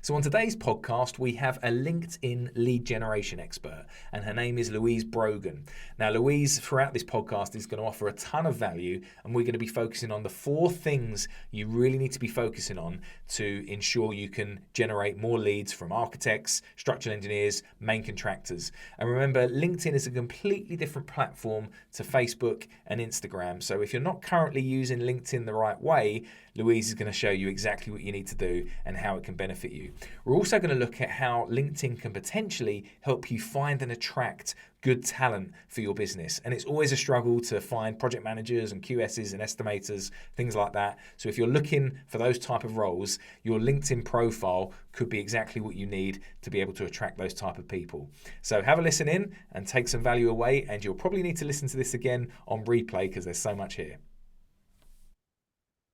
So on today's podcast, we have a LinkedIn lead generation expert, and her name is Louise Brogan. Now, Louise, throughout this podcast, is going to offer a ton of value, and we're going to be focusing on the 4 things you really need to be focusing on to ensure you can generate more leads from architects, structural engineers, main contractors. And remember, LinkedIn is a completely different platform to Facebook and Instagram. So if you're not currently using LinkedIn the right way, Louise is going to show you exactly what you need to do and how it can benefit you. We're also going to look at how LinkedIn can potentially help you find and attract good talent for your business. And it's always a struggle to find project managers and QSs and estimators, things like that. So if you're looking for those type of roles, your LinkedIn profile could be exactly what you need to be able to attract those type of people. So have a listen in and take some value away, and you'll probably need to listen to this again on replay because there's so much here.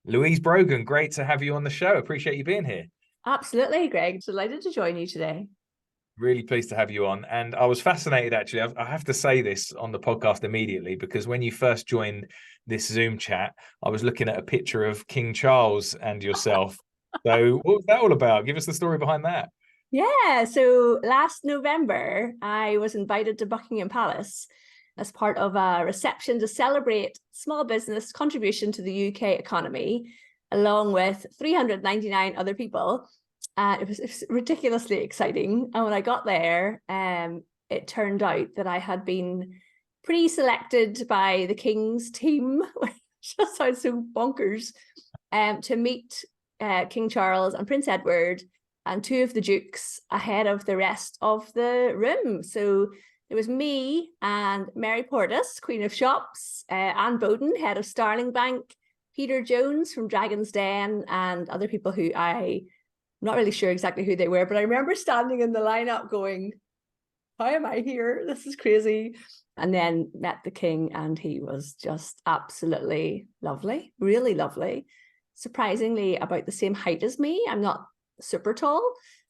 Louise Brogan, great to have you on the show. Appreciate you being here. Absolutely, Greg. Delighted to join you today. Really pleased to have you on. And I was fascinated, actually. I have to say this on the podcast immediately, because when you first joined this Zoom chat, I was looking at a picture of King Charles and yourself. So what was that all about? Give us the story behind that. Yeah, so last November, I was invited to Buckingham Palace as part of a reception to celebrate small business contribution to the UK economy, along with 399 other people. It was ridiculously exciting. And when I got there, it turned out that I had been pre-selected by the King's team, which just sounds so bonkers, to meet King Charles and Prince Edward and 2 of the dukes ahead of the rest of the room. So it was me and Mary Portas, Queen of Shops, Anne Bowden, head of Starling Bank, Peter Jones from Dragon's Den, and other people who I'm not really sure exactly who they were, but I remember standing in the lineup going, how am I here? This is crazy. And then met the king, and he was just absolutely lovely, really lovely. Surprisingly about the same height as me. I'm not super tall.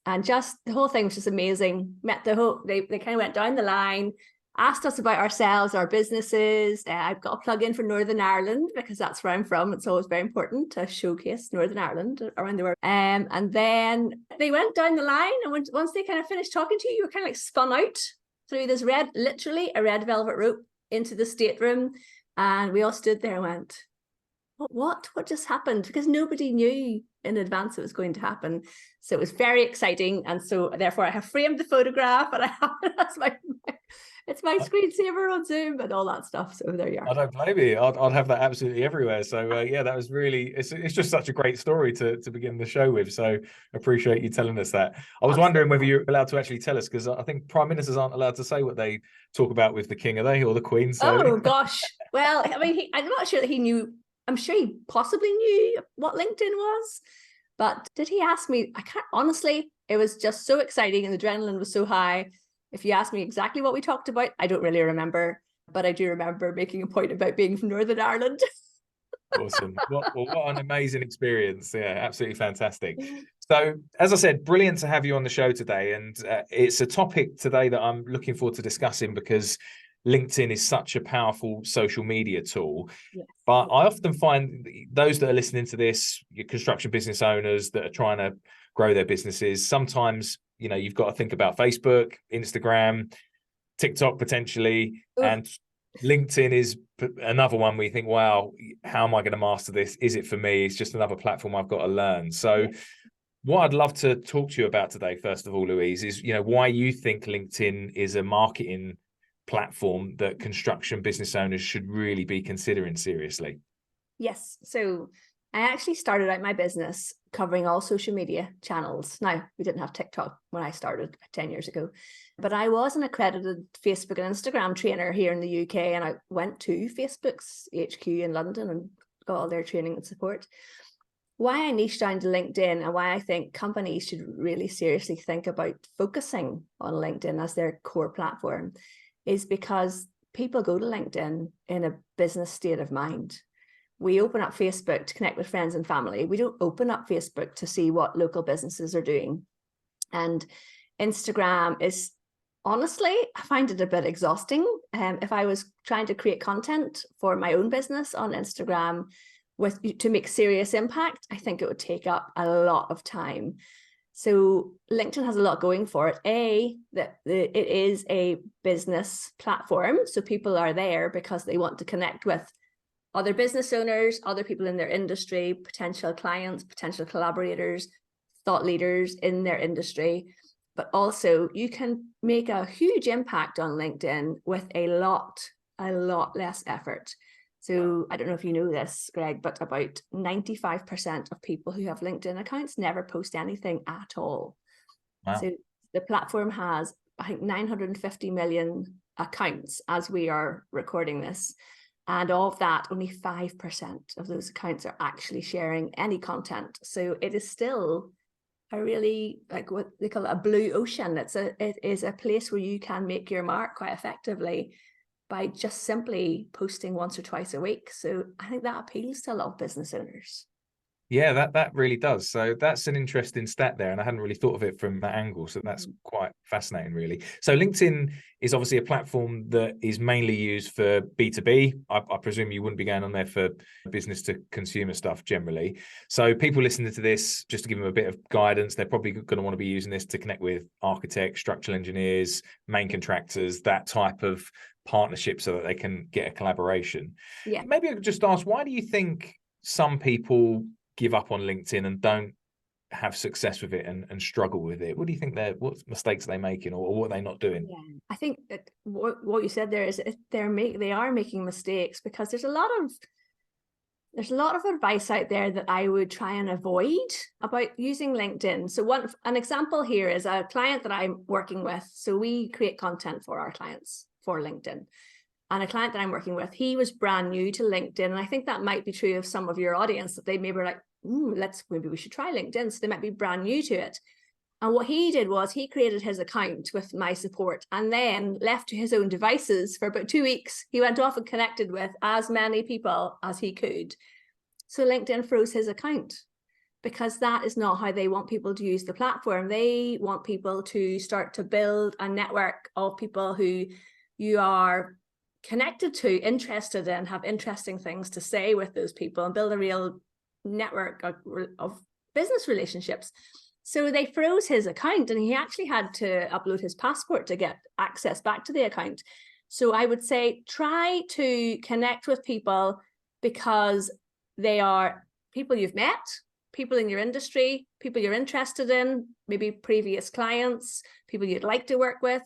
And just the whole thing was just amazing. Met the whole, they kind of went down the line, asked us about ourselves, our businesses. I've got a plug in for Northern Ireland because that's where I'm from. It's always very important to showcase Northern Ireland around the world. And then they went down the line, and once they kind of finished talking to you, you were kind of like spun out through this literally a red velvet rope into the stateroom. And we all stood there and went, what just happened? Because nobody knew in advance it was going to happen. So it was very exciting. And so therefore I have framed the photograph, and I have it as it's my screensaver on Zoom and all that stuff. So there you are. I don't blame you. I'd have that absolutely everywhere. So yeah, that was really, it's just such a great story to begin the show with. So appreciate you telling us that. I was wondering whether you're allowed to actually tell us, because I think prime ministers aren't allowed to say what they talk about with the king, are they, or the queen? So oh gosh. Well, I mean, I'm not sure that he knew. I'm sure he possibly knew what LinkedIn was, but did he ask me? I can't, honestly, it was just so exciting and the adrenaline was so high. If you ask me exactly what we talked about, I don't really remember, but I do remember making a point about being from Northern Ireland. Awesome. What an amazing experience. Yeah, absolutely fantastic. So, as I said, brilliant to have you on the show today. And it's a topic today that I'm looking forward to discussing, because LinkedIn is such a powerful social media tool. Yes. But I often find those that are listening to this, your construction business owners that are trying to grow their businesses, sometimes, you've got to think about Facebook, Instagram, TikTok potentially, and LinkedIn is another one where you think, wow, how am I going to master this? Is it for me? It's just another platform I've got to learn. So what I'd love to talk to you about today, first of all, Louise, is, why you think LinkedIn is a marketing platform that construction business owners should really be considering seriously. Yes. So I actually started out my business covering all social media channels. Now, we didn't have TikTok when I started 10 years ago, but I was an accredited Facebook and Instagram trainer here in the UK, and I went to Facebook's HQ in London and got all their training and support. Why I niched down to LinkedIn, and why I think companies should really seriously think about focusing on LinkedIn as their core platform, is because people go to LinkedIn in a business state of mind. We open up Facebook to connect with friends and family. We don't open up Facebook to see what local businesses are doing. And Instagram is, honestly, I find it a bit exhausting. If I was trying to create content for my own business on Instagram to make serious impact, I think it would take up a lot of time. So LinkedIn has a lot going for it. That it is a business platform. So people are there because they want to connect with other business owners, other people in their industry, potential clients, potential collaborators, thought leaders in their industry. But also you can make a huge impact on LinkedIn with a lot less effort. So I don't know if you know this, Greg, but about 95% of people who have LinkedIn accounts never post anything at all. Wow. So the platform has, I think, 950 million accounts as we are recording this. And of that, only 5% of those accounts are actually sharing any content. So it is still a really, like what they call it, a blue ocean. It is a place where you can make your mark quite effectively by just simply posting once or twice a week. So I think that appeals to a lot of business owners. Yeah, that really does. So that's an interesting stat there, and I hadn't really thought of it from that angle. So that's quite fascinating, really. So LinkedIn is obviously a platform that is mainly used for B2B. I presume you wouldn't be going on there for business to consumer stuff generally. So people listening to this, just to give them a bit of guidance, they're probably going to want to be using this to connect with architects, structural engineers, main contractors, that type of partnership, so that they can get a collaboration. Yeah. Maybe I could just ask, why do you think some people give up on LinkedIn and don't have success with it and struggle with it? What do you think what mistakes are they making, or what are they not doing? Yeah, I think that what you said there is they are making mistakes, because there's a lot of advice out there that I would try and avoid about using LinkedIn. So an example here is a client that I'm working with. So we create content for our clients for LinkedIn. And a client that I'm working with, he was brand new to LinkedIn. And I think that might be true of some of your audience, that they maybe were like, maybe we should try LinkedIn. So they might be brand new to it. And what he did was he created his account with my support, and then left to his own devices for about 2 weeks. He went off and connected with as many people as he could. So LinkedIn froze his account, because that is not how they want people to use the platform. They want people to start to build a network of people who you are connected to, interested in, have interesting things to say with those people, and build a real network of business relationships. So they froze his account, and he actually had to upload his passport to get access back to the account. So I would say try to connect with people because they are people you've met, people in your industry, people you're interested in, maybe previous clients, people you'd like to work with,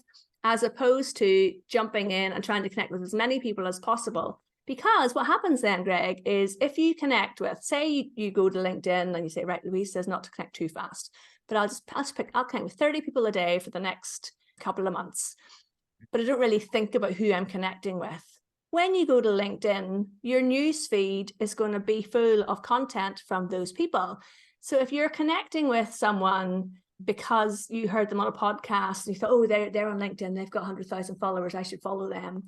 as opposed to jumping in and trying to connect with as many people as possible. Because what happens then, Greg, is if you connect with, say you go to LinkedIn and you say, right, Louise says not to connect too fast, but I'll connect with 30 people a day for the next couple of months. But I don't really think about who I'm connecting with. When you go to LinkedIn, your news feed is going to be full of content from those people. So if you're connecting with someone because you heard them on a podcast and you thought, oh, they're on LinkedIn, they've got 100,000 followers, I should follow them.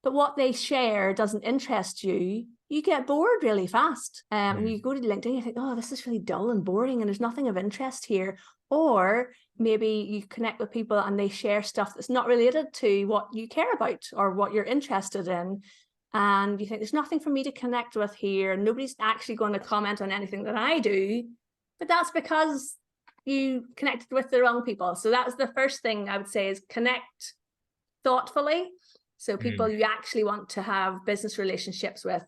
But what they share doesn't interest you, you get bored really fast. And you go to LinkedIn, you think, oh, this is really dull and boring and there's nothing of interest here. Or maybe you connect with people and they share stuff that's not related to what you care about or what you're interested in. And you think, there's nothing for me to connect with here. Nobody's actually going to comment on anything that I do. But that's because you connected with the wrong people. So that's the first thing I would say, is connect thoughtfully. So people you actually want to have business relationships with.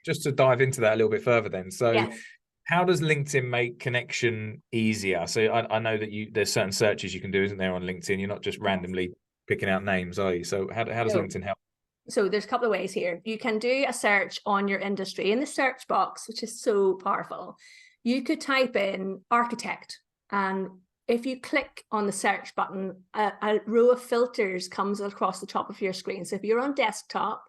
Just to dive into that a little bit further then. So yes. How does LinkedIn make connection easier? So I know that there's certain searches you can do, isn't there, on LinkedIn? You're not just randomly picking out names, are you? So how does LinkedIn help? So there's a couple of ways here. You can do a search on your industry in the search box, which is so powerful. You could type in architect, and if you click on the search button, a row of filters comes across the top of your screen. So if you're on desktop,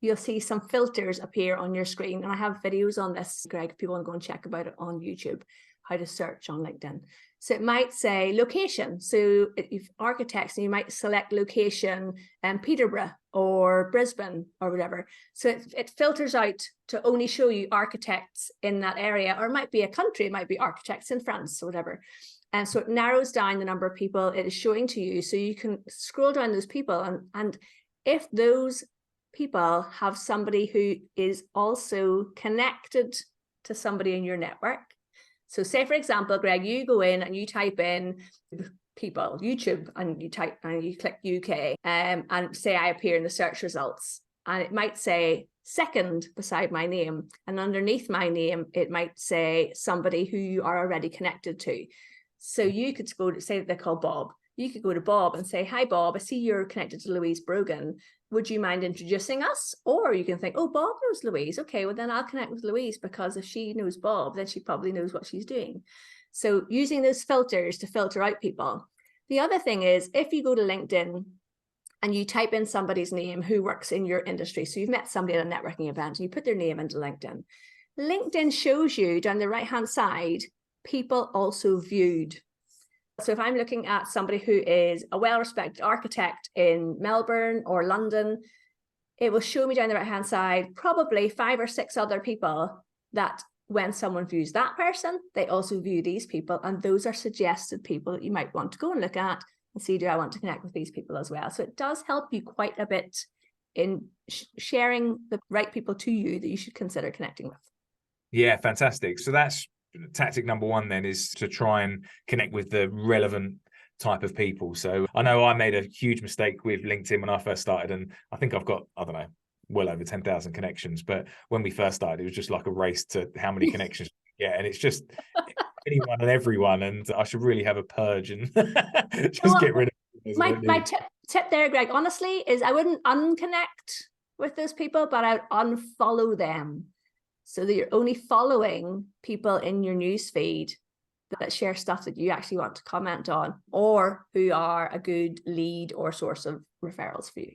you'll see some filters appear on your screen. And I have videos on this, Greg, if people want to go and check about it on YouTube, how to search on LinkedIn. So it might say location. So if architects, you might select location in Peterborough or Brisbane or whatever. So it filters out to only show you architects in that area, or it might be a country, it might be architects in France or whatever. And so it narrows down the number of people it is showing to you. So you can scroll down those people. And if those people have somebody who is also connected to somebody in your network, So say, for example, Greg, you go in and you type in people, YouTube, and you click UK, and say I appear in the search results, and it might say second beside my name, and underneath my name it might say somebody who you are already connected to. So you could go to, say they're called Bob, you could go to Bob and say, hi Bob, I see you're connected to Louise Brogan, would you mind introducing us? Or you can think, oh, Bob knows Louise, okay, well then I'll connect with Louise, because if she knows Bob, then she probably knows what she's doing. So using those filters to filter out people. The other thing is, if you go to LinkedIn and you type in somebody's name who works in your industry, so you've met somebody at a networking event and you put their name into LinkedIn, LinkedIn shows you down the right-hand side, people also viewed. So if I'm looking at somebody who is a well-respected architect in Melbourne or London, it will show me down the right-hand side, probably 5 or 6 other people that when someone views that person, they also view these people. And those are suggested people that you might want to go and look at and see, do I want to connect with these people as well? So it does help you quite a bit in sharing the right people to you that you should consider connecting with. Yeah, fantastic. So that's tactic number 1 then, is to try and connect with the relevant type of people. So I know I made a huge mistake with LinkedIn when I first started, and I think I've got, I don't know, well over 10,000 connections. But when we first started, it was just like a race to how many connections you get, and it's just anyone and everyone, and I should really have a purge and just get rid of it. My tip there, Greg, honestly, is I wouldn't unconnect with those people, but I would unfollow them, so that you're only following people in your newsfeed that share stuff that you actually want to comment on, or who are a good lead or source of referrals for you.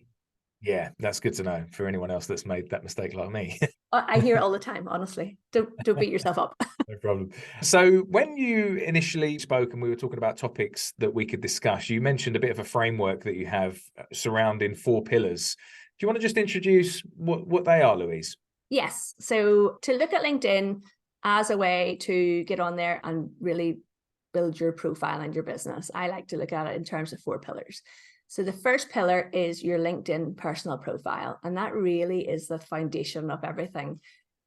Yeah, that's good to know for anyone else that's made that mistake like me. I hear it all the time, honestly. Don't beat yourself up. No problem. So when you initially spoke and we were talking about topics that we could discuss, you mentioned a bit of a framework that you have surrounding 4 pillars. Do you want to just introduce what they are, Louise? Yes. So to look at LinkedIn as a way to get on there and really build your profile and your business, I like to look at it in terms of 4 pillars. So the first pillar is your LinkedIn personal profile, and that really is the foundation of everything.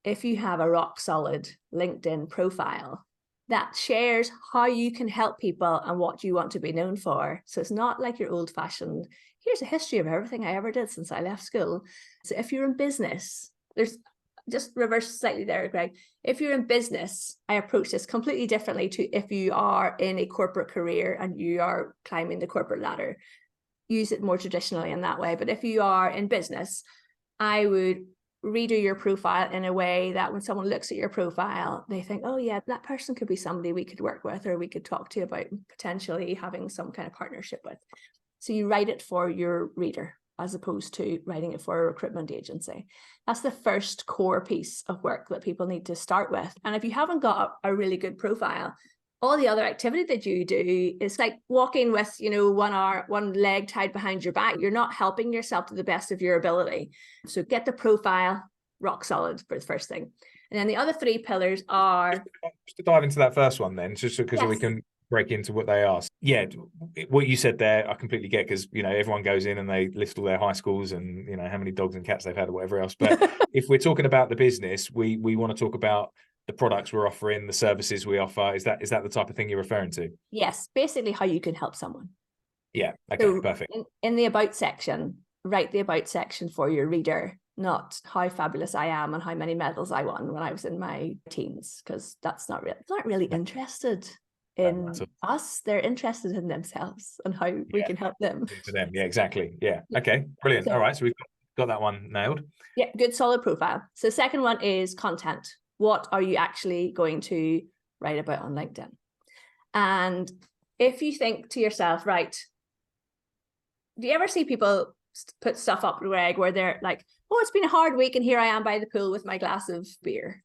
If you have a rock solid LinkedIn profile that shares how you can help people and what you want to be known for. So it's not like your old fashioned, here's a history of everything I ever did since I left school. So if you're in business, there's just reverse slightly there, Greg. If you're in business, I approach this completely differently to if you are in a corporate career and you are climbing the corporate ladder. Use it more traditionally in that way. But if you are in business, I would redo your profile in a way that when someone looks at your profile, they think, oh yeah, that person could be somebody we could work with, or we could talk to about potentially having some kind of partnership with. So you write it for your reader as opposed to writing it for a recruitment agency. That's the first core piece of work that people need to start with. And if you haven't got a really good profile, all the other activity that you do is like walking with, one leg tied behind your back. You're not helping yourself to the best of your ability. So get the profile rock solid for the first thing. And then the other 3 pillars are... Just to dive into that first one then, just because we can break into what they are. Yeah, what you said there, I completely get, because, everyone goes in and they list all their high schools and, how many dogs and cats they've had or whatever else. But if we're talking about the business, we want to talk about the products we're offering, the services we offer. Is that the type of thing you're referring to? Yes, basically how you can help someone. Yeah, okay, so perfect. In the about section, write the about section for your reader, not how fabulous I am and how many medals I won when I was in my teens, because that's not really interested in us. They're interested in themselves and how we can help them. For them, yeah, exactly. Yeah, okay, brilliant. All right, so we've got that one nailed. Yeah, good solid profile. So second one is content. What are you actually going to write about on LinkedIn? And if you think to yourself, right, do you ever see people put stuff up, Greg, where they're like, oh, it's been a hard week and here I am by the pool with my glass of beer?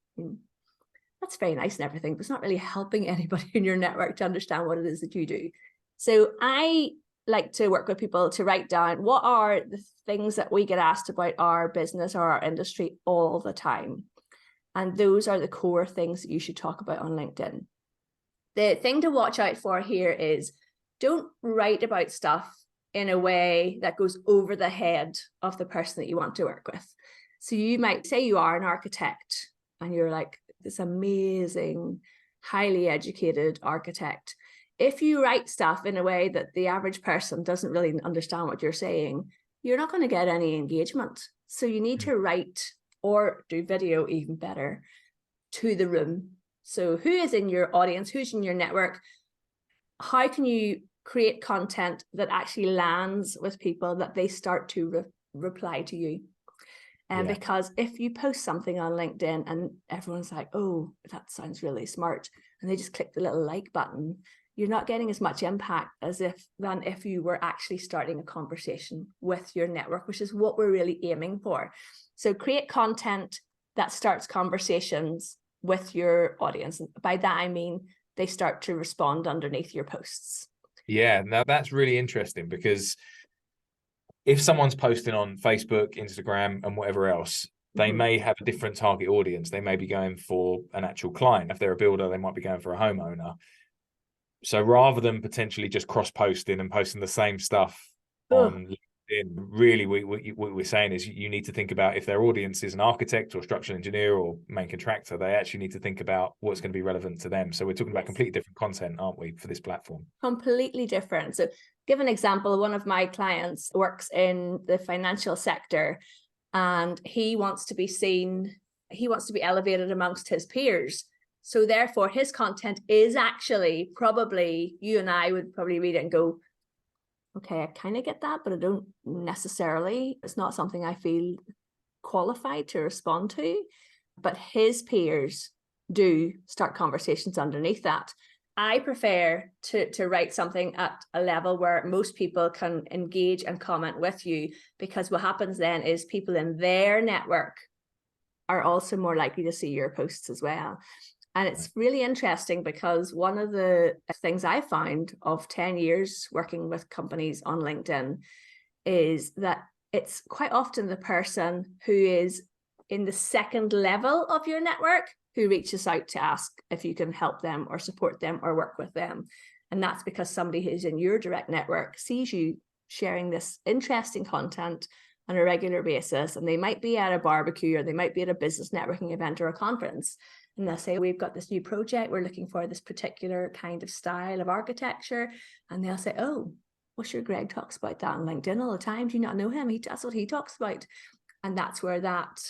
That's very nice and everything, but it's not really helping anybody in your network to understand what it is that you do. So I like to work with people to write down what are the things that we get asked about our business or our industry all the time. And those are the core things that you should talk about on LinkedIn. The thing to watch out for here is don't write about stuff in a way that goes over the head of the person that you want to work with. So you might say you are an architect and you're like this amazing highly educated architect. If you write stuff in a way that the average person doesn't really understand what you're saying, you're not going to get any engagement. So you need to write, or do video even better, to the room. So who is in your audience? Who's in your network? How can you create content that actually lands with people, that they start to reply to you? And because if you post something on LinkedIn and everyone's like, oh, that sounds really smart, and they just click the little like button, you're not getting as much impact than if you were actually starting a conversation with your network, which is what we're really aiming for. So create content that starts conversations with your audience. By that, I mean, they start to respond underneath your posts. Yeah, now that's really interesting, because if someone's posting on Facebook, Instagram, and whatever else, they may have a different target audience. They may be going for an actual client. If they're a builder, they might be going for a homeowner. So rather than potentially just cross-posting and posting the same stuff on LinkedIn, really what we're saying is you need to think about, if their audience is an architect or structural engineer or main contractor, they actually need to think about what's going to be relevant to them. So we're talking about completely different content, aren't we, for this platform? Completely different. So give an example. One of my clients works in the financial sector, and he wants to be seen, he wants to be elevated amongst his peers. So therefore, his content is actually probably, you and I would probably read it and go, okay, I kind of get that, but I don't necessarily. It's not something I feel qualified to respond to. But his peers do start conversations underneath that. I prefer to write something at a level where most people can engage and comment with you, because what happens then is people in their network are also more likely to see your posts as well. And it's really interesting, because one of the things I found of 10 years working with companies on LinkedIn is that it's quite often the person who is in the second level of your network who reaches out to ask if you can help them or support them or work with them. And that's because somebody who's in your direct network sees you sharing this interesting content on a regular basis, and they might be at a barbecue, or they might be at a business networking event or a conference, and they'll say, we've got this new project, we're looking for this particular kind of style of architecture. And they'll say, oh, well, sure, Greg talks about that on LinkedIn all the time. Do you not know him? That's what he talks about. And that's where that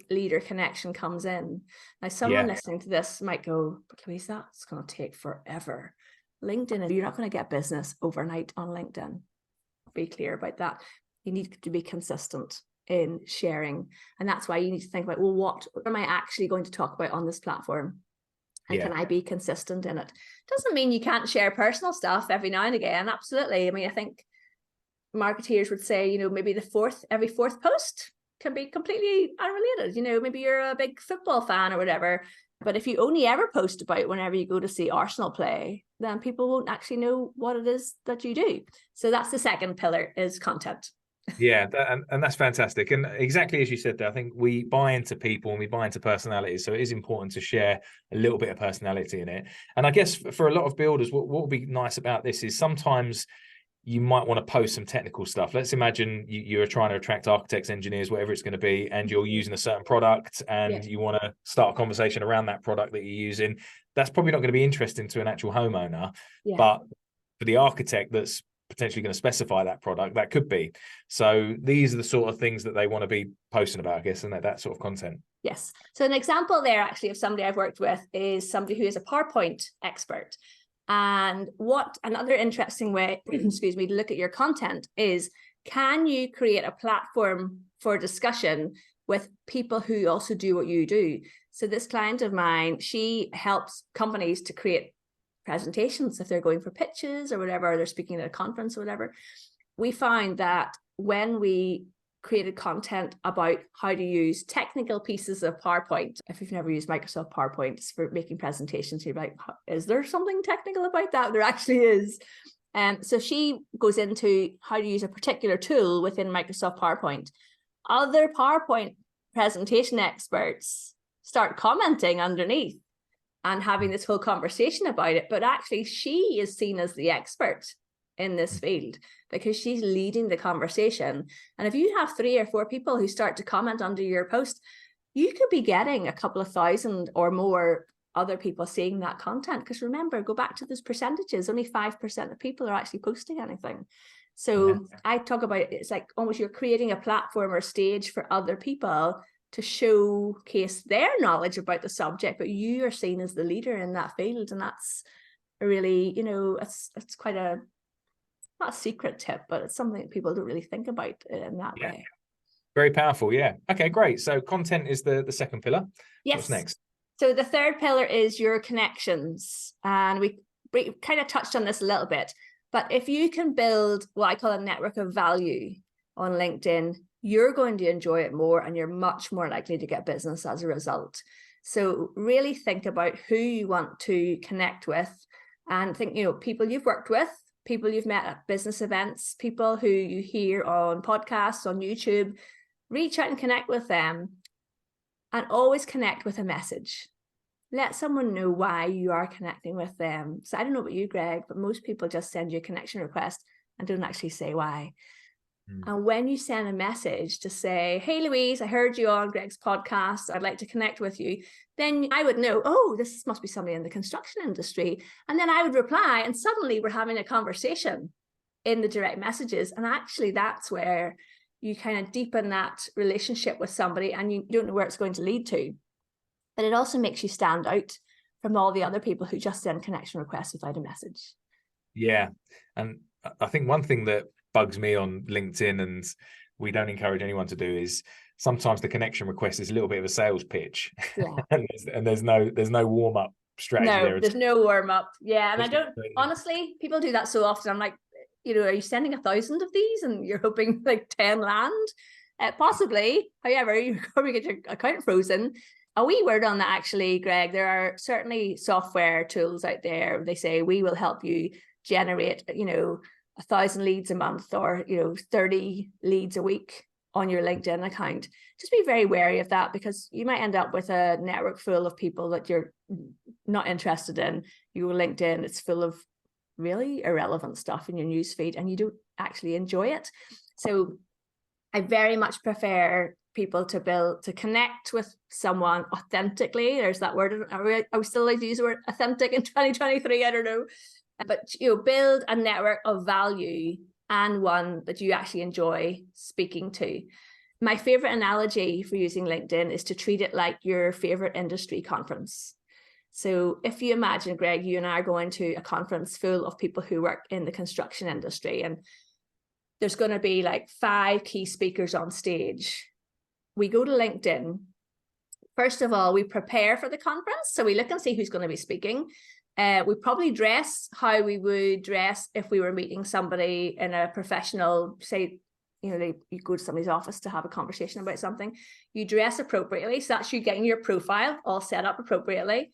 leader connection comes in. Now, someone listening to this might go, but Louise, that's going to take forever. LinkedIn, you're not going to get business overnight on LinkedIn. Be clear about that. You need to be consistent in sharing. And that's why you need to think about, well, what am I actually going to talk about on this platform? And can I be consistent in it? Doesn't mean you can't share personal stuff every now and again. Absolutely. I mean, I think marketeers would say, maybe every fourth post can be completely unrelated. Maybe you're a big football fan or whatever. But if you only ever post about whenever you go to see Arsenal play, then people won't actually know what it is that you do. So that's the second pillar, is content. Yeah, and that's fantastic. And exactly as you said there, I think we buy into people and we buy into personalities. So it is important to share a little bit of personality in it. And I guess for a lot of builders, what would be nice about this is sometimes you might want to post some technical stuff. Let's imagine you're trying to attract architects, engineers, whatever it's going to be, and you're using a certain product, and you want to start a conversation around that product that you're using. That's probably not going to be interesting to an actual homeowner, but for the architect that's potentially going to specify that product, that could be. So these are the sort of things that they want to be posting about, I guess, and that sort of content. Yes. So an example there actually of somebody I've worked with is somebody who is a PowerPoint expert. And what another interesting way, excuse me, to look at your content is, can you create a platform for discussion with people who also do what you do? So this client of mine, she helps companies to create presentations if they're going for pitches or whatever, or they're speaking at a conference or whatever. We found that when we created content about how to use technical pieces of PowerPoint, if you've never used Microsoft PowerPoint for making presentations, you're like, is there something technical about that? There actually is. So she goes into how to use a particular tool within Microsoft PowerPoint. Other PowerPoint presentation experts start commenting underneath and having this whole conversation about it. But actually, she is seen as the expert in this field because she's leading the conversation. And if you have 3 or 4 people who start to comment under your post, you could be getting a couple of thousand or more other people seeing that content. Because remember, go back to those percentages, only 5% of people are actually posting anything. So I talk about it's like almost you're creating a platform or stage for other people to showcase their knowledge about the subject, but you are seen as the leader in that field. And that's a really, it's quite not a secret tip, but it's something that people don't really think about in that way. Very powerful. Yeah. Okay, great. So content is the second pillar. Yes. What's next? So the third pillar is your connections. And we kind of touched on this a little bit, but if you can build what I call a network of value on LinkedIn, you're going to enjoy it more and you're much more likely to get business as a result. So really think about who you want to connect with and think, people you've worked with, people you've met at business events, people who you hear on podcasts, on YouTube. Reach out and connect with them, and always connect with a message. Let someone know why you are connecting with them. So I don't know about you, Greg, but most people just send you a connection request and don't actually say why. And when you send a message to say, hey, Louise, I heard you on Greg's podcast, I'd like to connect with you, then I would know, oh, this must be somebody in the construction industry. And then I would reply, and suddenly we're having a conversation in the direct messages. And actually, that's where you kind of deepen that relationship with somebody, and you don't know where it's going to lead to. But it also makes you stand out from all the other people who just send connection requests without a message. Yeah. And I think one thing that bugs me on LinkedIn, and we don't encourage anyone to do, is sometimes the connection request is a little bit of a sales pitch. and there's no warm-up strategy there. There's no warm-up. Yeah. And I don't, honestly, people do that so often. I'm like, are you sending 1,000 of these and you're hoping like 10 land? Possibly. However, you probably get your account frozen. A wee word on that, actually, Greg. There are certainly software tools out there. They say we will help you generate, 1,000 leads a month, or 30 leads a week on your LinkedIn account. Just be very wary of that, because you might end up with a network full of people that you're not interested in. Your LinkedIn, it's full of really irrelevant stuff in your newsfeed, and you don't actually enjoy it. So I very much prefer people to connect with someone authentically. There's that word. Are we still like to use the word authentic in 2023? I don't know. But build a network of value, and one that you actually enjoy speaking to. My favorite analogy for using LinkedIn is to treat it like your favorite industry conference. So if you imagine, Greg, you and I are going to a conference full of people who work in the construction industry, and there's going to be like 5 key speakers on stage. We go to LinkedIn. First of all, we prepare for the conference. So we look and see who's going to be speaking. We probably dress how we would dress if we were meeting somebody in a professional, say, you go to somebody's office to have a conversation about something. You dress appropriately. So that's you getting your profile all set up appropriately.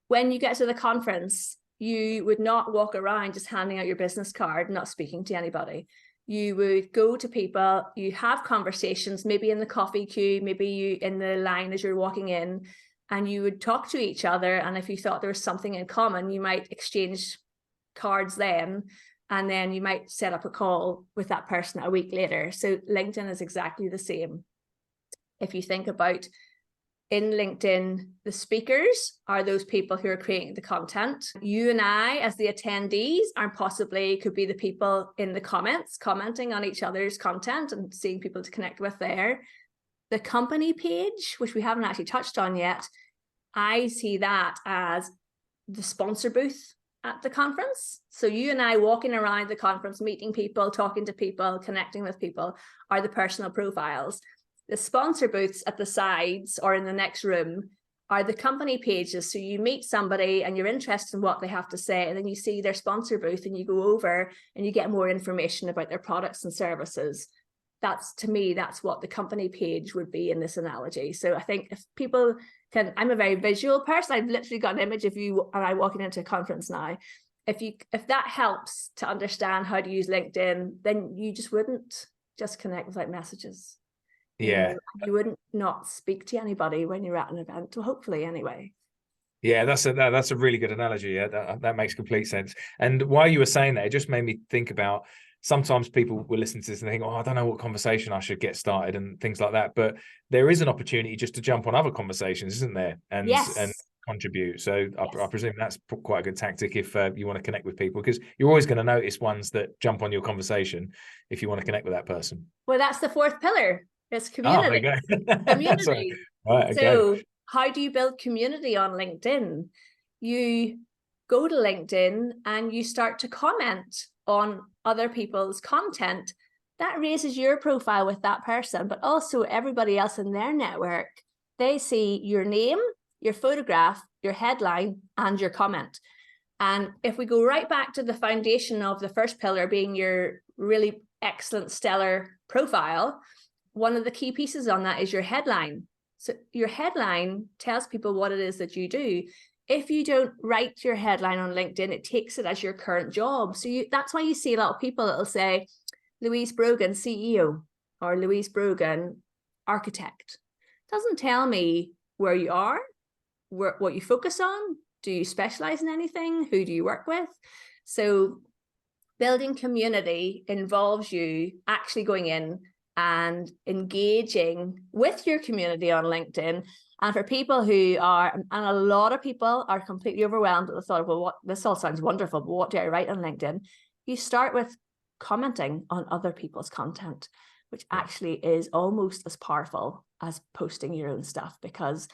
When you get to the conference, you would not walk around just handing out your business card, not speaking to anybody. You would go to people, you have conversations, maybe in the coffee queue, maybe you in the line as you're walking in, and you would talk to each other. And if you thought there was something in common, you might exchange cards then, and then you might set up a call with that person a week later. So LinkedIn is exactly the same. If you think about in LinkedIn, the speakers are those people who are creating the content. You and I, as the attendees, are possibly could be the people in the comments, commenting on each other's content and seeing people to connect with there. The company page, which we haven't actually touched on yet, I see that as the sponsor booth at the conference. So you and I walking around the conference, meeting people, talking to people, connecting with people, are the personal profiles. The sponsor booths at the sides or in the next room are the company pages. So you meet somebody and you're interested in what they have to say, and then you see their sponsor booth and you go over and you get more information about their products and services. To me, that's what the company page would be in this analogy. So I think if people can, I'm a very visual person. I've literally got an image of you and I walking into a conference now. If that helps to understand how to use LinkedIn, then you just wouldn't just connect without messages. Yeah. You wouldn't not speak to anybody when you're at an event, well, hopefully anyway. Yeah, that's a really good analogy. Yeah, that makes complete sense. And while you were saying that, it just made me think about sometimes people will listen to this and think, oh, I don't know what conversation I should get started and things like that. But there is an opportunity just to jump on other conversations, isn't there? And yes. contribute. So I Yes. presume that's quite a good tactic if you want to connect with people, because you're always going to notice ones that jump on your conversation if you want to connect with that person. Well, that's the fourth pillar. It's Oh, there community. you go. Sorry. Community. Right, okay. So, how do you build community on LinkedIn? You go to LinkedIn and you start to comment on other people's content. That raises your profile with that person, but also everybody else in their network. They see your name, your photograph, your headline, and your comment. And if we go right back to the foundation of the first pillar being your really excellent, stellar profile, one of the key pieces on that is your headline. So your headline tells people what it is that you do. If you don't write your headline on LinkedIn, it takes it as your current job. So that's why you see a lot of people that'll say, Louise Brogan, CEO, or Louise Brogan, architect. Doesn't tell me where you are, what you focus on. Do you specialize in anything? Who do you work with? So building community involves you actually going in and engaging with your community on LinkedIn. And for people who are, and a lot of people are completely overwhelmed at the thought of, well, this all sounds wonderful, but what do I write on LinkedIn? You start with commenting on other people's content, which actually is almost as powerful as posting your own stuff, because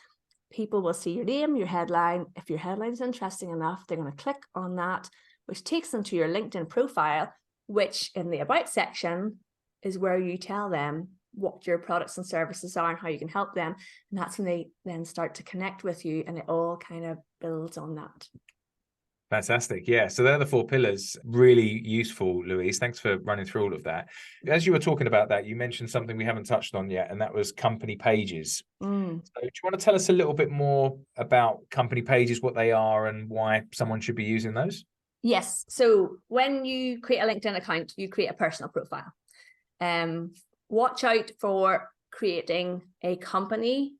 people will see your name, your headline. If your headline is interesting enough, they're going to click on that, which takes them to your LinkedIn profile, which in the About section is where you tell them what your products and services are and how you can help them. And that's when they then start to connect with you, and it all kind of builds on that. Fantastic. Yeah. So they're the 4 pillars. Really useful, Louise. Thanks for running through all of that. As you were talking about that, you mentioned something we haven't touched on yet, and that was company pages. So do you want to tell us a little bit more about company pages, what they are, and why someone should be using those? Yes. So when you create a LinkedIn account, you create a personal profile. Watch out for creating a company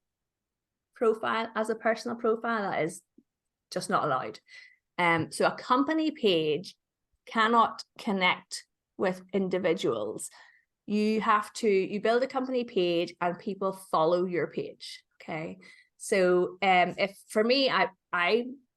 profile as a personal profile. That is just not allowed. So a company page cannot connect with individuals. You build a company page and people follow your page. Okay. So if for me, I'm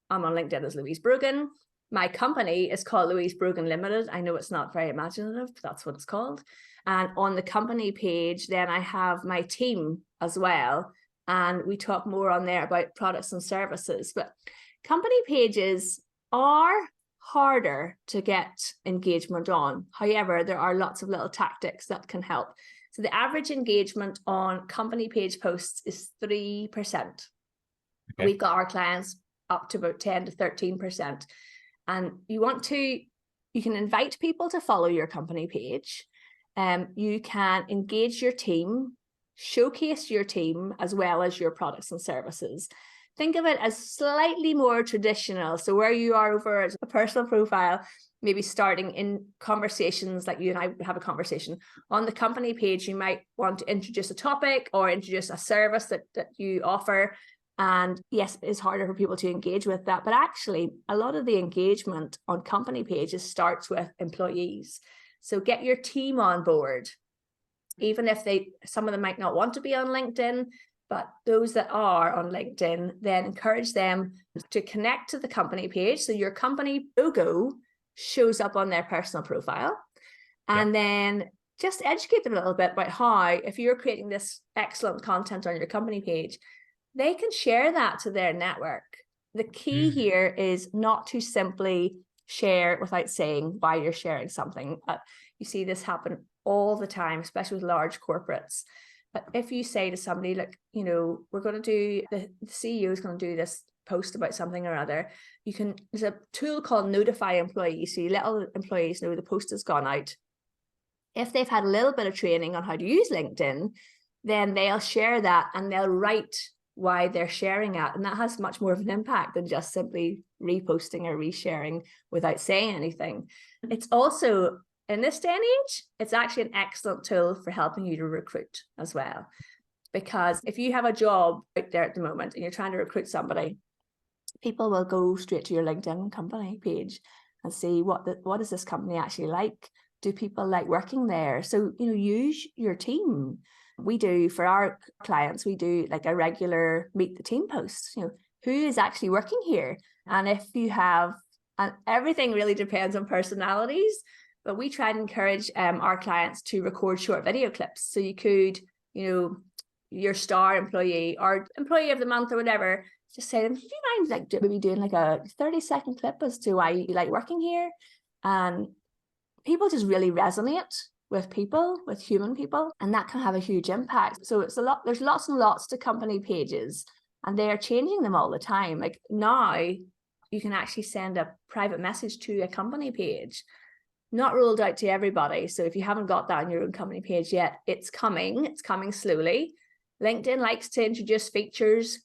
on LinkedIn as Louise Brogan. My company is called Louise Brogan Limited. I know it's not very imaginative, but that's what it's called. And on the company page, then I have my team as well. And we talk more on there about products and services. But company pages are harder to get engagement on. However, there are lots of little tactics that can help. So the average engagement on company page posts is 3%. Okay. We've got our clients up to about 10 to 13%. And you can invite people to follow your company page. You can engage your team, showcase your team, as well as your products and services. Think of it as slightly more traditional. So where you are over as a personal profile, maybe starting in conversations like you and I would have a conversation. On the company page, you might want to introduce a topic or introduce a service that you offer. And yes, it's harder for people to engage with that. But actually, a lot of the engagement on company pages starts with employees. So get your team on board. Even if some of them might not want to be on LinkedIn, but those that are on LinkedIn, then encourage them to connect to the company page. So your company logo shows up on their personal profile. And then just educate them a little bit about how, if you're creating this excellent content on your company page, they can share that to their network. The key here is not to simply share without saying why you're sharing something. You see this happen all the time, especially with large corporates. But if you say to somebody, like, we're going to do, the CEO is going to do this post about something or other, there's a tool called Notify Employees. So you let all employees know the post has gone out. If they've had a little bit of training on how to use LinkedIn, then they'll share that and they'll write why they're sharing it. And that has much more of an impact than just simply reposting or resharing without saying anything. It's also, in this day and age, it's actually an excellent tool for helping you to recruit as well. Because if you have a job out there at the moment and you're trying to recruit somebody, people will go straight to your LinkedIn company page and see what is this company actually like? Do people like working there? So, use your team. We do, for our clients, we do like a regular meet the team post. who is actually working here. And if you have, and everything really depends on personalities, but we try and encourage our clients to record short video clips. So you could, your star employee or employee of the month or whatever, just say to them, do you mind like maybe doing like a 30-second clip as to why you like working here? And people just really resonate with people, with human people, and that can have a huge impact. So it's a lot, there's lots and lots to company pages, and they are changing them all the time. Like now you can actually send a private message to a company page, not rolled out to everybody. So if you haven't got that on your own company page yet, it's coming slowly. LinkedIn likes to introduce features.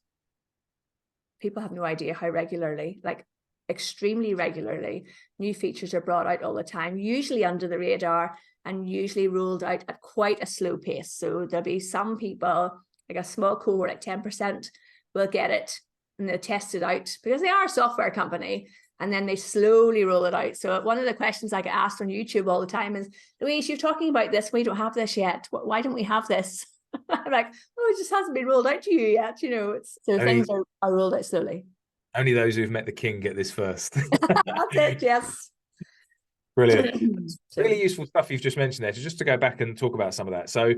People have no idea how regularly, like extremely regularly, new features are brought out all the time, usually under the radar and usually rolled out at quite a slow pace. So there'll be some people, like a small cohort, like 10% will get it and they'll test it out because they are a software company, and then they slowly roll it out. So one of the questions I get asked on YouTube all the time is, Louise, you're talking about this, we don't have this yet. Why don't we have this? I'm like, oh, it just hasn't been rolled out to you yet. Things are rolled out slowly. Only those who've met the king get this first. That's it, yes. Brilliant. Really useful stuff you've just mentioned there. So just to go back and talk about some of that. So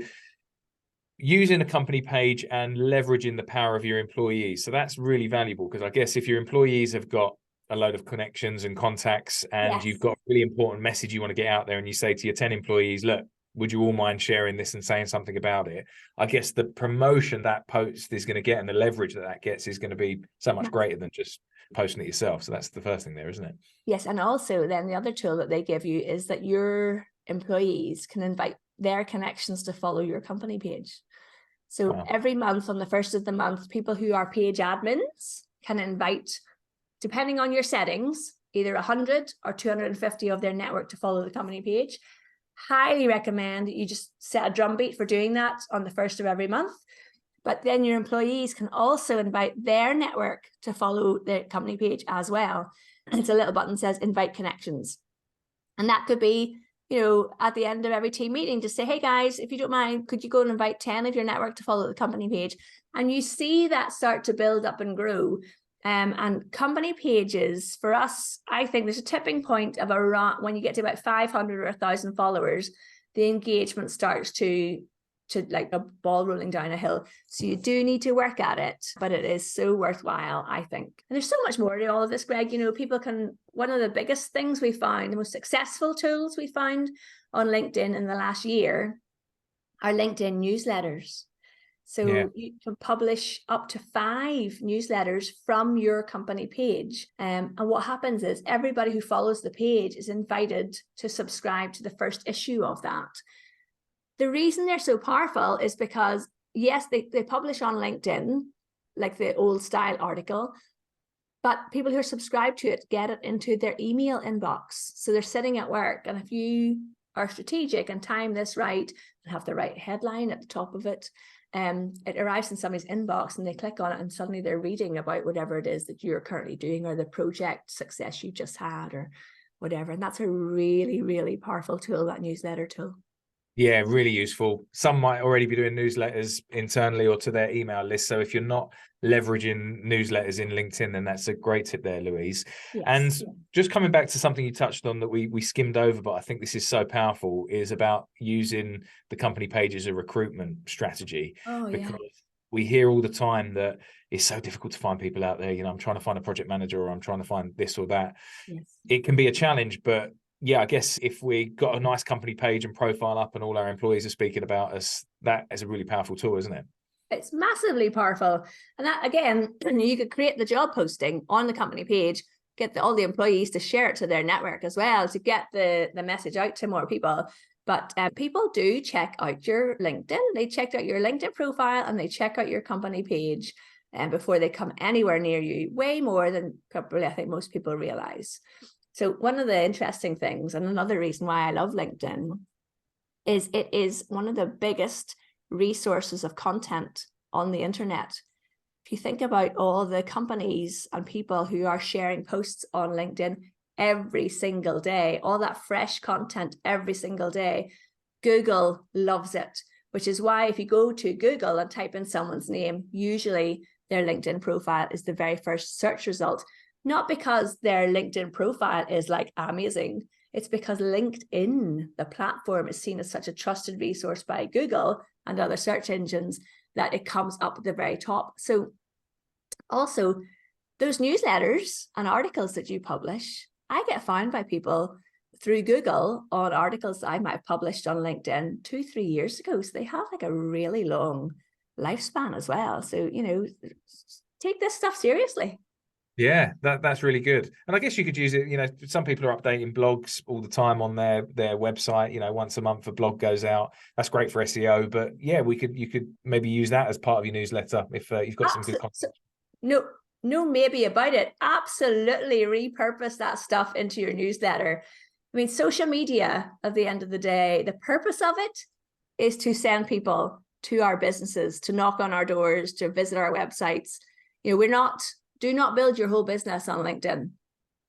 using a company page and leveraging the power of your employees. So that's really valuable, because I guess if your employees have got a load of connections and contacts and you've got a really important message you want to get out there, and you say to your 10 employees, look, would you all mind sharing this and saying something about it? I guess the promotion that post is going to get and the leverage that gets is going to be so much greater than just posting it yourself. So that's the first thing there, isn't it? Yes. And also then the other tool that they give you is that your employees can invite their connections to follow your company page. So every month on the first of the month, people who are page admins can invite, depending on your settings, either 100 or 250 of their network to follow the company page. Highly recommend that you just set a drumbeat for doing that on the first of every month. But then your employees can also invite their network to follow the company page as well. And it's a little button that says invite connections. And that could be, at the end of every team meeting, just say, hey guys, if you don't mind, could you go and invite 10 of your network to follow the company page? And you see that start to build up and grow. And company pages, for us, I think there's a tipping point of around when you get to about 500 or 1,000 followers, the engagement starts to like a ball rolling down a hill. So you do need to work at it, but it is so worthwhile, I think. And there's so much more to all of this, Greg. People can, one of the biggest things we found, the most successful tools we found on LinkedIn in the last year are LinkedIn newsletters. So you can publish up to 5 newsletters from your company page. And what happens is everybody who follows the page is invited to subscribe to the first issue of that. The reason they're so powerful is because, yes, they publish on LinkedIn, like the old style article, but people who are subscribed to it get it into their email inbox. So they're sitting at work, and if you are strategic and time this right and have the right headline at the top of it, it arrives in somebody's inbox and they click on it and suddenly they're reading about whatever it is that you're currently doing or the project success you just had or whatever. And that's a really, really powerful tool, that newsletter tool. Yeah, really useful. Some might already be doing newsletters internally or to their email list. So if you're not leveraging newsletters in LinkedIn, then that's a great tip there, Louise. Yes. And just coming back to something you touched on that we skimmed over, but I think this is so powerful, is about using the company page as a recruitment strategy. Because we hear all the time that it's so difficult to find people out there. I'm trying to find a project manager, or I'm trying to find this or that. Yes. It can be a challenge, but yeah, I guess if we got a nice company page and profile up and all our employees are speaking about us, that is a really powerful tool, isn't it? It's massively powerful. And that, again, you could create the job posting on the company page, get all the employees to share it to their network as well to get the message out to more people. But people do check out your LinkedIn. They check out your LinkedIn profile and they check out your company page before they come anywhere near you, way more than probably I think most people realize. So one of the interesting things, and another reason why I love LinkedIn, is it is one of the biggest resources of content on the internet. If you think about all the companies and people who are sharing posts on LinkedIn every single day, all that fresh content every single day, Google loves it, which is why if you go to Google and type in someone's name, usually their LinkedIn profile is the very first search result, not because their LinkedIn profile is like amazing. It's because LinkedIn, the platform, is seen as such a trusted resource by Google and other search engines that it comes up at the very top. So also, those newsletters and articles that you publish, I get found by people through Google on articles that I might have published on LinkedIn 2-3 years ago. So they have like a really long lifespan as well. So, take this stuff seriously. Yeah, that's really good. And I guess you could use it, some people are updating blogs all the time on their website, once a month a blog goes out. That's great for SEO, but yeah, you could maybe use that as part of your newsletter if you've got some good content. No, maybe about it. Absolutely repurpose that stuff into your newsletter. I mean, social media, at the end of the day, the purpose of it is to send people to our businesses, to knock on our doors, to visit our websites. Do not build your whole business on LinkedIn.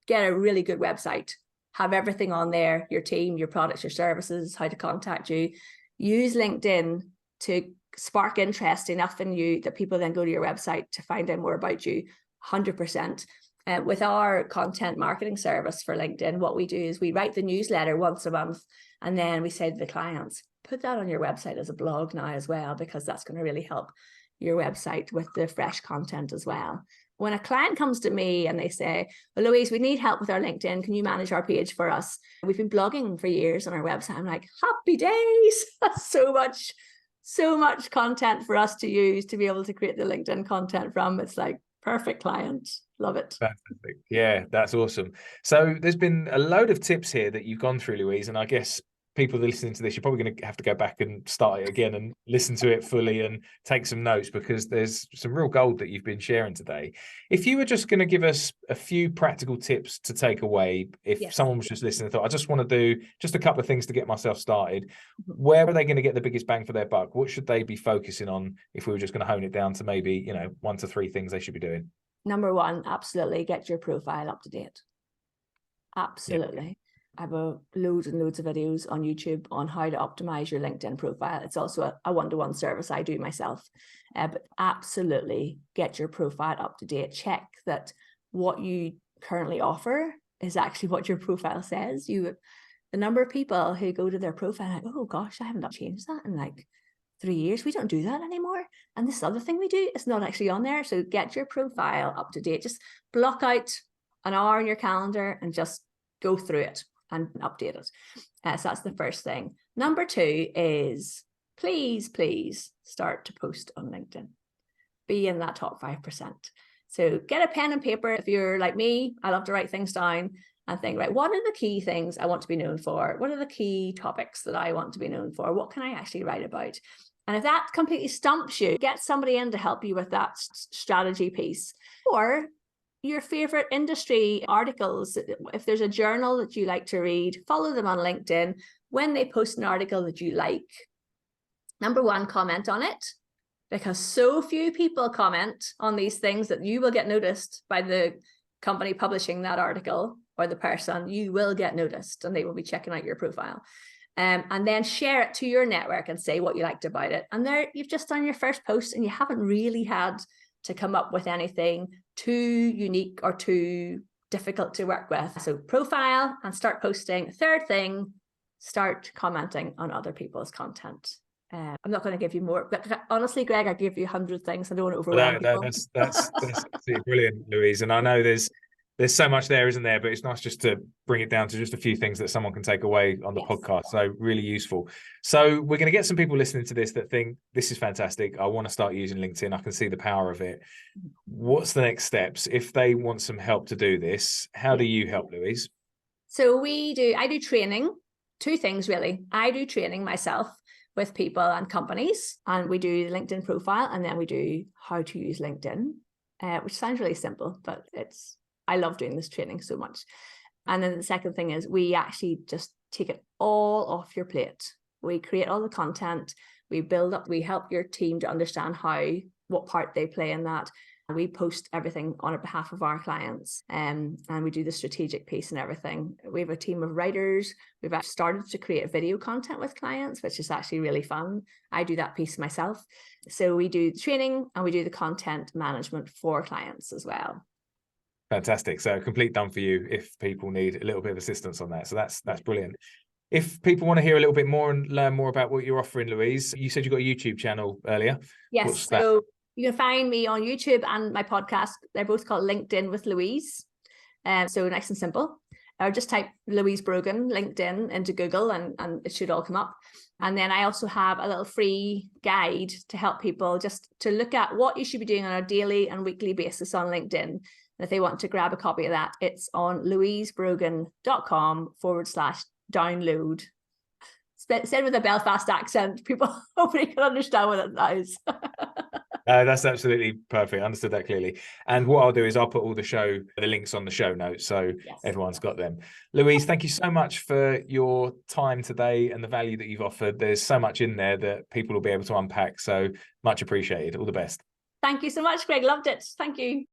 Get a really good website. Have everything on there, your team, your products, your services, how to contact you. Use LinkedIn to spark interest enough in you that people then go to your website to find out more about you. 100%. With our content marketing service for LinkedIn, what we do is we write the newsletter once a month, and then we say to the clients, put that on your website as a blog now as well, because that's going to really help your website with the fresh content as well. When a client comes to me and they say, well, Louise, we need help with our LinkedIn. Can you manage our page for us? We've been blogging for years on our website. I'm like, happy days. That's so much content for us to use to be able to create the LinkedIn content from. It's like perfect client. Love it. Fantastic. Yeah, that's awesome. So there's been a load of tips here that you've gone through, Louise, and I guess people that are listening to this, you're probably going to have to go back and start it again and listen to it fully and take some notes, because there's some real gold that you've been sharing today. If you were just going to give us a few practical tips to take away, if someone was just listening and thought, I just want to do just a couple of things to get myself started, where are they going to get the biggest bang for their buck? What should they be focusing on if we were just going to hone it down to maybe, 1 to 3 things they should be doing? Number one, absolutely get your profile up to date. Absolutely. Yeah. I have loads and loads of videos on YouTube on how to optimize your LinkedIn profile. It's also a one-to-one service I do myself. But absolutely get your profile up to date. Check that what you currently offer is actually what your profile says. The number of people who go to their profile like, oh gosh, I haven't changed that in like 3 years. We don't do that anymore. And this other thing we do is not actually on there. So get your profile up to date. Just block out an hour in your calendar and just go through it and update it. So that's the first thing. Number 2 is please start to post on LinkedIn. Be in that top 5%. So get a pen and paper. If you're like me, I love to write things down and think, right, what are the key things I want to be known for? What are the key topics that I want to be known for? What can I actually write about? And if that completely stumps you, get somebody in to help you with that strategy piece. Or your favorite industry articles. If there's a journal that you like to read, follow them on LinkedIn. When they post an article that you like, number 1, comment on it, because so few people comment on these things that you will get noticed by the company publishing that article, or the person. You will get noticed and they will be checking out your profile. And then share it to your network and say what you liked about it. And there you've just done your first post and you haven't really had to come up with anything too unique or too difficult to work with. So profile and start posting. Third thing, start commenting on other people's content. I'm not going to give you more, but honestly, Greg, I give you 100 things. I don't want to overwhelm people. That's absolutely brilliant, Louise. And I know there's so much there, isn't there? But it's nice just to bring it down to just a few things that someone can take away on the podcast. So really useful. So we're going to get some people listening to this that think this is fantastic. I want to start using LinkedIn. I can see the power of it. What's the next steps? If they want some help to do this, how do you help, Louise? So I do training, 2 things really. I do training myself with people and companies, and we do the LinkedIn profile, and then we do how to use LinkedIn, which sounds really simple, but I love doing this training so much. And then the second thing is we actually just take it all off your plate. We create all the content, we build up, we help your team to understand what part they play in that. We post everything on behalf of our clients, and we do the strategic piece and everything. We have a team of writers. We've actually started to create video content with clients, which is actually really fun. I do that piece myself. So we do the training and we do the content management for clients as well. Fantastic. So complete done for you if people need a little bit of assistance on that. So that's brilliant. If people want to hear a little bit more and learn more about what you're offering, Louise, you said you got a YouTube channel earlier. Yes. What's that? So you can find me on YouTube and my podcast. They're both called LinkedIn with Louise. So nice and simple. Or just type Louise Brogan LinkedIn into Google and it should all come up. And then I also have a little free guide to help people just to look at what you should be doing on a daily and weekly basis on LinkedIn. And if they want to grab a copy of that, it's on louisebrogan.com/download. Said with a Belfast accent, people hopefully can understand what that is. That's absolutely perfect. I understood that clearly. And what I'll do is I'll put all the links on the show notes, so everyone's got them. Louise, thank you so much for your time today and the value that you've offered. There's so much in there that people will be able to unpack. So much appreciated. All the best. Thank you so much, Greg. Loved it. Thank you.